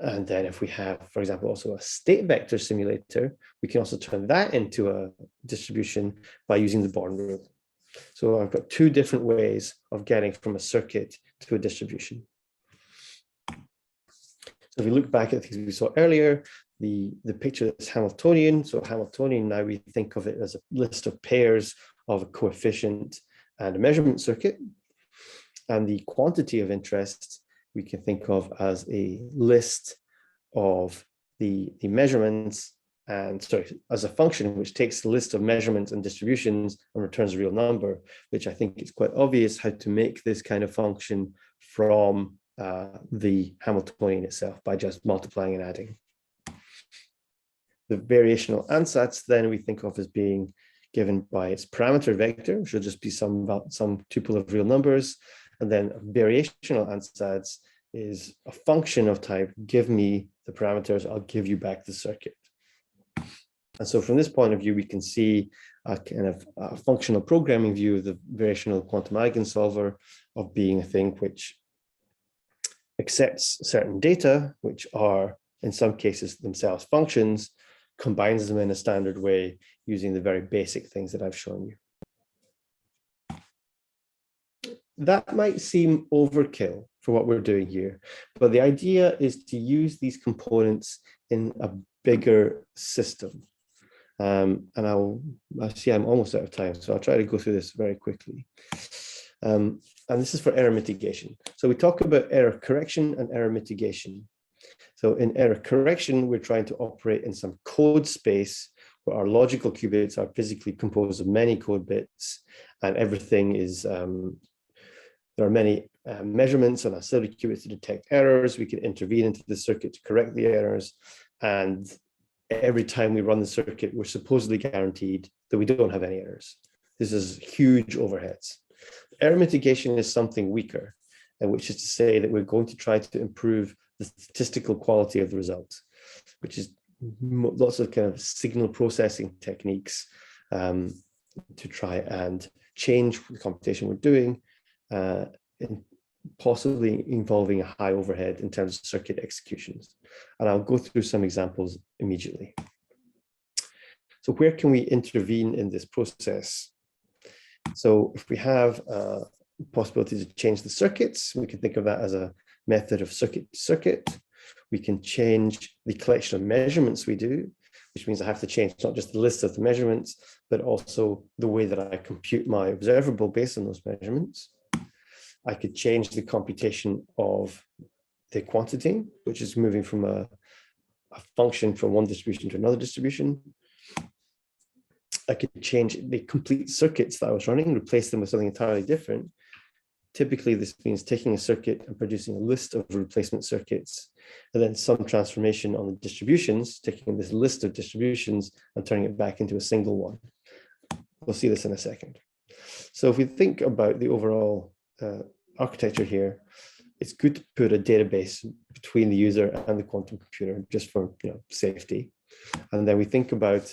And then if we have, for example, also a state vector simulator, we can also turn that into a distribution by using the Born rule. So I've got 2 different ways of getting from a circuit to a distribution. So if we look back at things we saw earlier, the picture is Hamiltonian. So Hamiltonian, now we think of it as a list of pairs of a coefficient and a measurement circuit. And the quantity of interest we can think of as a list of the measurements, and sorry, as a function which takes the list of measurements and distributions and returns a real number, which I think it's quite obvious how to make this kind of function from the Hamiltonian itself by just multiplying and adding. The variational ansatz then we think of as being given by its parameter vector, which will just be some tuple of real numbers. And then a variational ansatz is a function of type, give me the parameters, I'll give you back the circuit. And so from this point of view, we can see a kind of a functional programming view of the variational quantum eigensolver of being a thing which accepts certain data, which are in some cases themselves functions, combines them in a standard way using the very basic things that I've shown you. That might seem overkill for what we're doing here, but the idea is to use these components in a bigger system. And I see I'm almost out of time, so I'll try to go through this very quickly. And this is for error mitigation. So we talk about error correction and error mitigation. So in error correction, we're trying to operate in some code space where our logical qubits are physically composed of many code bits, and everything is, there are many measurements on auxiliary qubits to detect errors. We can intervene into the circuit to correct the errors. And every time we run the circuit, we're supposedly guaranteed that we don't have any errors. This is huge overheads. Error mitigation is something weaker, which is to say that we're going to try to improve the statistical quality of the results, which is lots of kind of signal processing techniques to try and change the computation we're doing, and possibly involving a high overhead in terms of circuit executions. And I'll go through some examples immediately. So where can we intervene in this process? So if we have a possibility to change the circuits, we can think of that as a method of circuit to circuit. We can change the collection of measurements we do, which means I have to change not just the list of the measurements, but also the way that I compute my observable based on those measurements. I could change the computation of the quantity, which is moving from a function from one distribution to another distribution. I could change the complete circuits that I was running, replace them with something entirely different. Typically, this means taking a circuit and producing a list of replacement circuits, and then some transformation on the distributions, taking this list of distributions and turning it back into a single one. We'll see this in a second. So if we think about the overall architecture here, it's good to put a database between the user and the quantum computer just for safety. And then we think about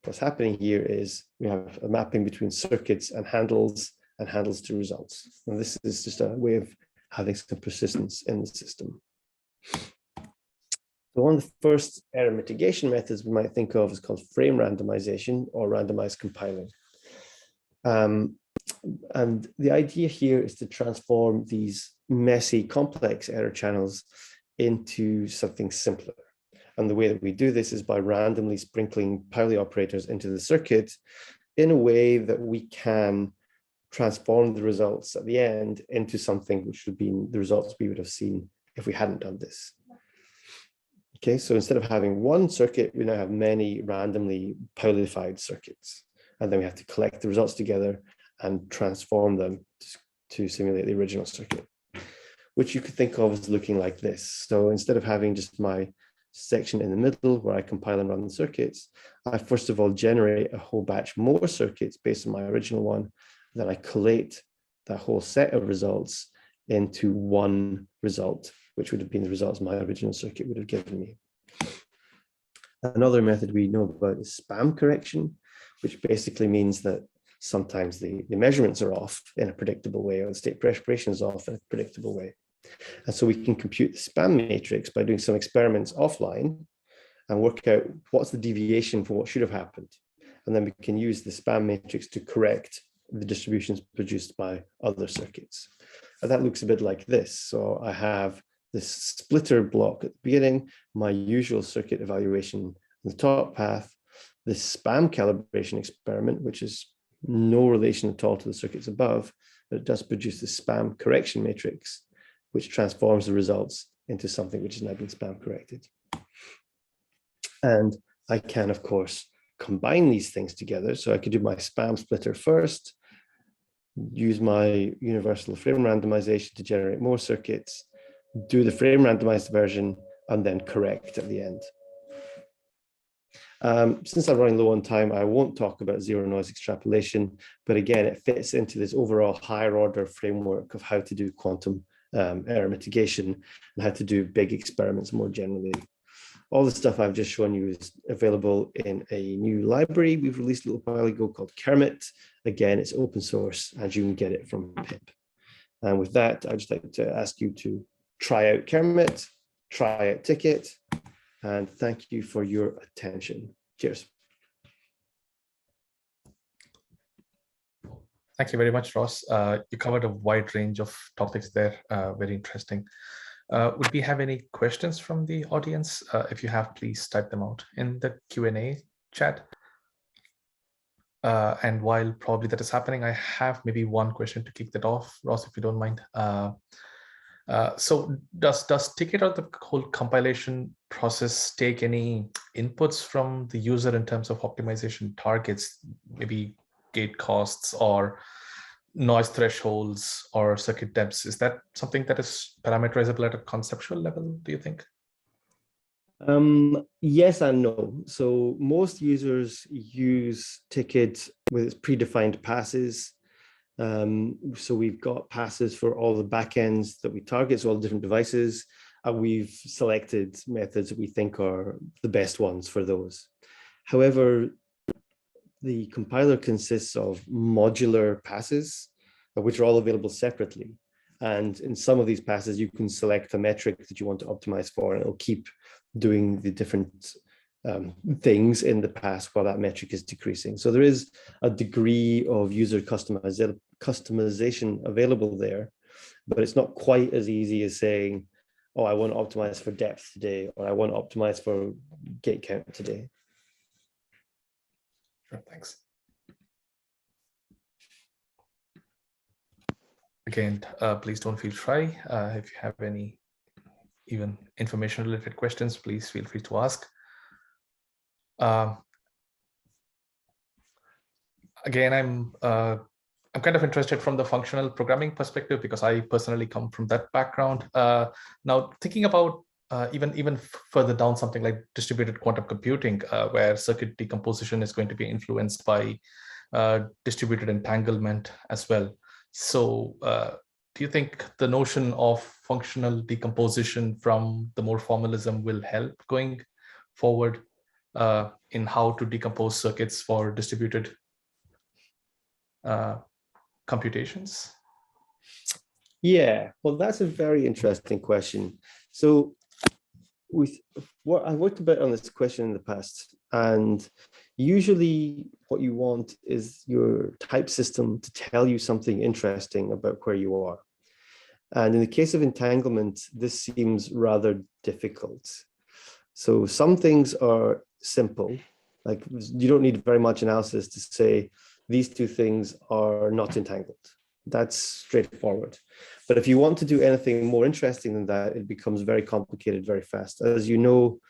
what's happening here is we have a mapping between circuits and handles to results. And this is just a way of having some persistence in the system. So one of the first error mitigation methods we might think of is called frame randomization or randomized compiling. And the idea here is to transform these messy, complex error channels into something simpler. And the way that we do this is by randomly sprinkling Pauli operators into the circuit in a way that we can transform the results at the end into something which would be the results we would have seen if we hadn't done this. Okay, so instead of having one circuit, we now have many randomly Paulified circuits. And then we have to collect the results together and transform them to simulate the original circuit, which you could think of as looking like this. So instead of having just my section in the middle where I compile and run the circuits, I first of all generate a whole batch more circuits based on my original one. Then I collate that whole set of results into one result, which would have been the results my original circuit would have given me. Another method we know about is spam correction, which basically means that sometimes the measurements are off in a predictable way, or the state preparation is off in a predictable way. And so we can compute the spam matrix by doing some experiments offline and work out what's the deviation from what should have happened. And then we can use the spam matrix to correct the distributions produced by other circuits. And that looks a bit like this. So I have this splitter block at the beginning, my usual circuit evaluation on the top path, this spam calibration experiment, which is no relation at all to the circuits above, but it does produce the spam correction matrix, which transforms the results into something which has now been spam corrected. And I can, of course, combine these things together. So I could do my spam splitter first, use my universal frame randomization to generate more circuits, do the frame randomized version, and then correct at the end. Since I'm running low on time, I won't talk about zero noise extrapolation, but again, it fits into this overall higher order framework of how to do quantum error mitigation and how to do big experiments more generally. All the stuff I've just shown you is available in a new library we've released a little while ago called Kermit. Again, it's open source and you can get it from pip. And with that, I'd just like to ask you to try out Kermit, try out Ticket, and thank you for your attention. Cheers. Thank you very much, Ross. You covered a wide range of topics there, very interesting. Would we have any questions from the audience? If you have, please type them out in the Q&A chat. And while probably that is happening, I have maybe one question to kick that off, Ross, if you don't mind. So does Ticket or the whole compilation process take any inputs from the user in terms of optimization targets, maybe gate costs or noise thresholds or circuit depths? Is that something that is parameterizable at a conceptual level, do you think? Yes and no. So most users use Ticket with its predefined passes. So we've got passes for all the backends that we target, so all the different devices, and we've selected methods that we think are the best ones for those. However, the compiler consists of modular passes, which are all available separately. And in some of these passes, you can select a metric that you want to optimize for, and it'll keep doing the different things in the pass while that metric is decreasing. So there is a degree of user customization available there, but it's not quite as easy as saying, oh, I want to optimize for depth today, or I want to optimize for gate count today. Sure, thanks. Again, please don't feel shy. If you have any even information related questions, please feel free to ask. Again, I'm kind of interested from the functional programming perspective because I personally come from that background. Now, thinking about even further down something like distributed quantum computing, where circuit decomposition is going to be influenced by distributed entanglement as well. So do you think the notion of functional decomposition from the more formalism will help going forward in how to decompose circuits for distributed computations? Yeah, well, that's a very interesting question. So I worked a bit on this question in the past, and usually what you want is your type system to tell you something interesting about where you are. And in the case of entanglement, this seems rather difficult. So some things are simple, like you don't need very much analysis to say these two things are not entangled. That's straightforward. But if you want to do anything more interesting than that, it becomes very complicated very fast. As you know,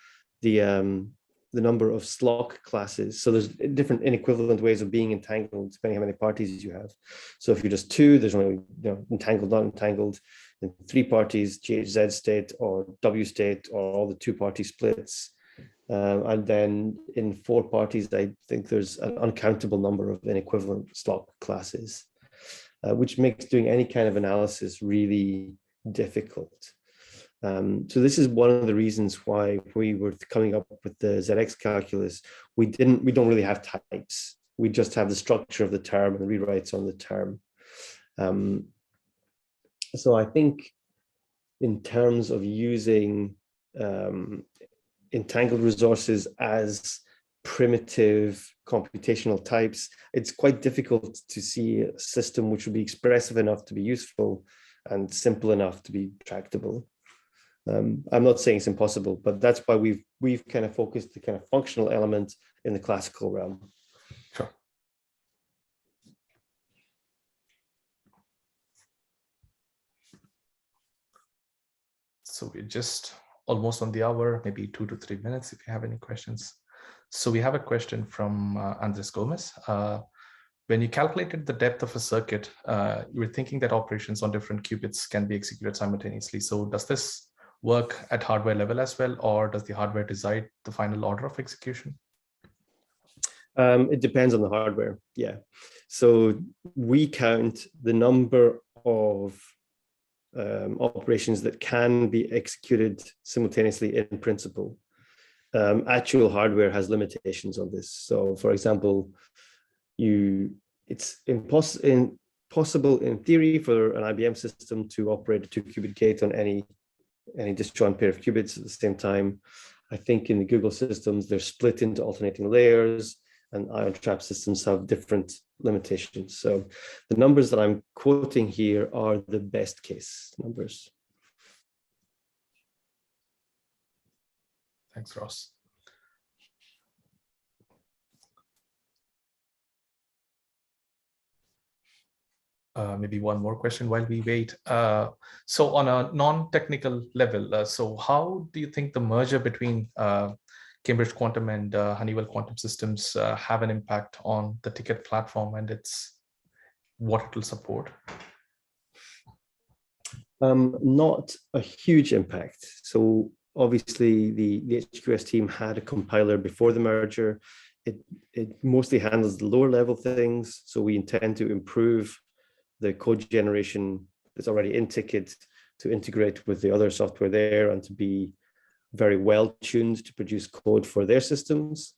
the number of SLOC classes, so there's different inequivalent ways of being entangled depending how many parties you have. So if you're just two, there's only entangled, not entangled. In 3 parties, GHZ state or W state, or all the 2-party splits. And then in 4 parties, I think there's an uncountable number of inequivalent SLOC classes. Which makes doing any kind of analysis really difficult. So this is one of the reasons why we were coming up with the ZX calculus. We don't really have types. We just have the structure of the term and the rewrites on the term. So I think in terms of using entangled resources as primitive computational types, it's quite difficult to see a system which would be expressive enough to be useful and simple enough to be tractable. I'm not saying it's impossible, but that's why we've kind of focused the kind of functional element in the classical realm. Sure. So we're just almost on the hour, maybe 2 to 3 minutes if you have any questions. So we have a question from Andres Gomez. When you calculated the depth of a circuit, you were thinking that operations on different qubits can be executed simultaneously. So does this work at hardware level as well, or does the hardware decide the final order of execution? It depends on the hardware, yeah. So we count the number of operations that can be executed simultaneously in principle. Actual hardware has limitations on this. So for example, it's impossible in theory for an IBM system to operate a 2-qubit gate on any disjoint pair of qubits at the same time. I think in the Google systems, they're split into alternating layers, and ion trap systems have different limitations. So the numbers that I'm quoting here are the best case numbers. Thanks, Ross. Maybe one more question while we wait. So on a non-technical level, so how do you think the merger between Cambridge Quantum and Honeywell Quantum Systems have an impact on the ticket platform and what it will support? Not a huge impact. So obviously the HQS team had a compiler before the merger. It mostly handles the lower level things. So we intend to improve the code generation that's already in Ticket to integrate with the other software there and to be very well tuned to produce code for their systems.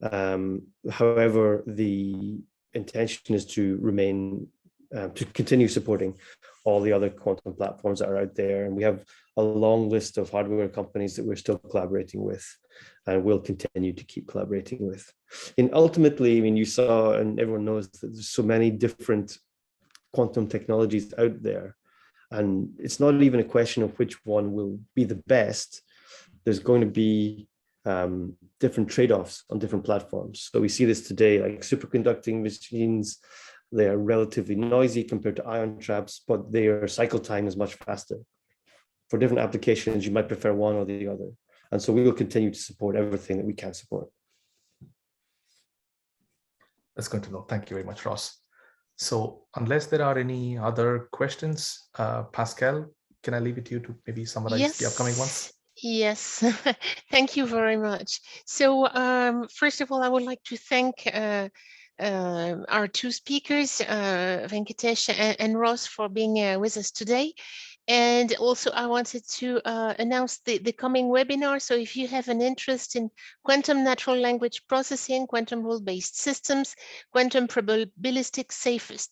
However, the intention is to remain, to continue supporting all the other quantum platforms that are out there. And we have a long list of hardware companies that we're still collaborating with and will continue to keep collaborating with. And ultimately, I mean, you saw, and everyone knows that there's so many different quantum technologies out there. And it's not even a question of which one will be the best. There's going to be different trade-offs on different platforms. So we see this today, like superconducting machines, they are relatively noisy compared to ion traps, but their cycle time is much faster. For different applications, you might prefer one or the other. And so we will continue to support everything that we can support. That's good to know. Thank you very much, Ross. So unless there are any other questions, Pascal, can I leave it to you to maybe summarize the upcoming ones? Yes, thank you very much. So first of all, I would like to thank our two speakers, Venkatesh and Ross, for being with us today. And also I wanted to announce the coming webinar. So if you have an interest in quantum natural language processing, quantum rule-based systems, quantum probabilistic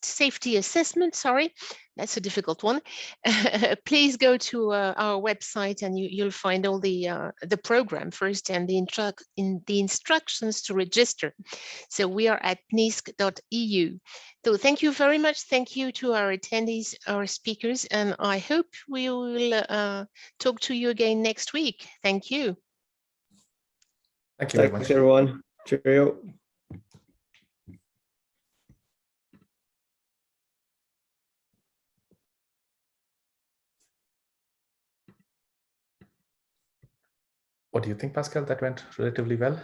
safety assessment, sorry, that's a difficult one, please go to our website and you'll find all the program first and the instructions to register. So we are at NISQ.eu. So thank you very much. Thank you to our attendees, our speakers, and I hope we will talk to you again next week. Thank you. Thank you very much. Thanks, everyone. Cheerio. What do you think, Pascal? That went relatively well?